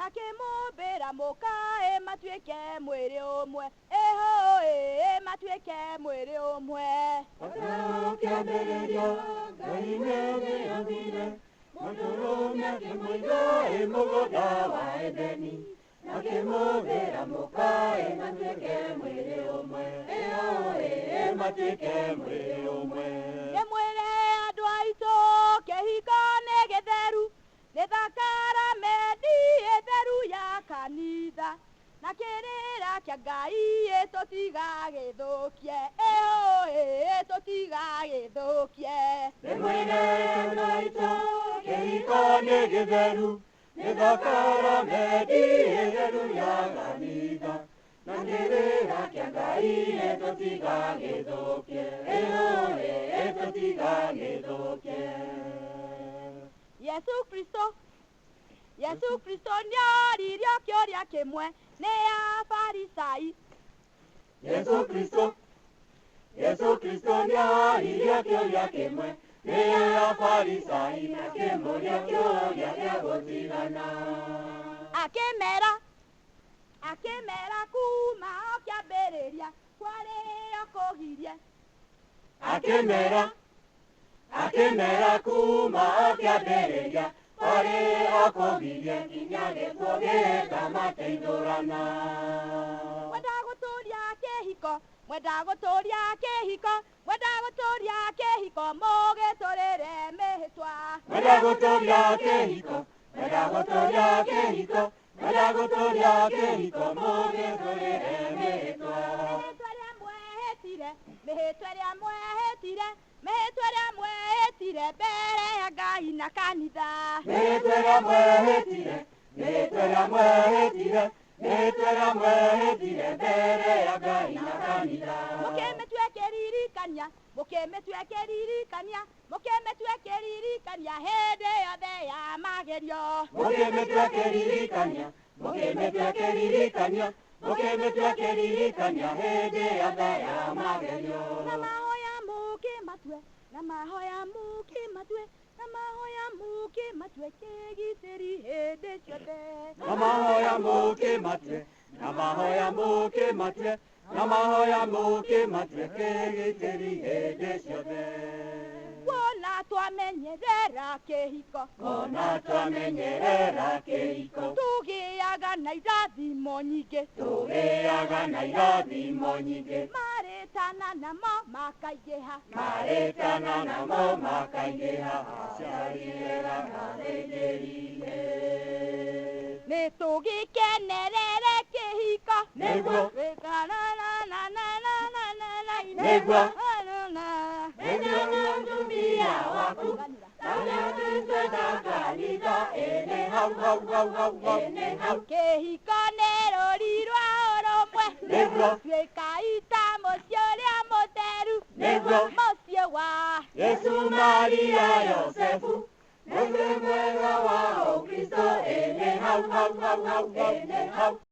nakĩmũmbĩra mũkaĩ matuĩke mwĩrĩ ũmwe ĩho matuĩke mwĩrĩ ũmwe Kĩambĩrĩria Ngai nĩathire mũndũrũme akĩmũiga mũgũnda wa Edeni akĩmũmbĩra mũkaĩ matuĩke mwĩrĩ ũmwe matuĩke mwĩrĩ ũmwe Nĩmwĩre andũ aitũ kĩhiko nĩ gĩtheru nĩ thakramenti theru ya kanitha na kĩrĩra kĩa Ngai tũtigagĩthũkie tũtigagĩthũkie Nĩmwĩre andũ aitũ kĩhiko nĩ gĩtheru nĩ thakramenti theru ya kanitha na kĩrĩra kĩa Ngai tũtigagĩthũkie tũtigagĩthũkie Yesu Kristo nĩoririo kĩũria kĩmwe nĩ Afarisai Yesu Kristo nĩoririo kĩũria kĩmwe nĩ Afarisai akĩmũria kĩũria gĩa gũtigana akĩmera kuma o kĩambĩrĩria kwarĩ o kũgirie akĩmera kuma o kĩambĩrĩria kwarĩ o kũgirie nginya gĩkuũ gĩkamateithũrana mwenda gũtũũria kĩhiko mũgĩtũrĩre mĩhĩtwa mwenda gũtũũria kĩhiko mũgĩtũrĩre mĩhĩtwa mĩhĩtwa ĩrĩa mwehĩtire mbere ya Ngai na kanitha mĩhĩtwa ĩrĩa mwehĩtire mbere ya Ngai na kanitha mũkĩmĩtua kĩririkania hĩndĩ yothe ya magerio mũkĩmĩtua kĩririkania hĩndĩ yothe ya magerio na mahoya mũkĩmatue kĩgitĩri hĩndĩ ciothe na mahoya mũkĩmatue kĩgitĩri hĩndĩ ciothe kuona twamenyerera kĩhiko tũgĩaga na irathimo nyingĩ marĩtana namo makaingĩha aciarĩra arĩngĩrire nĩtũgĩkenerere kĩhiko nĩguo mũtumia waku kĩhiko nĩ rũri rwa ũrũmwe twĩkaita mũciĩ ũrĩa mũtheru mũciĩ wa Yesu Maria Yosefu mũciĩ mwega wa Ũkristo hau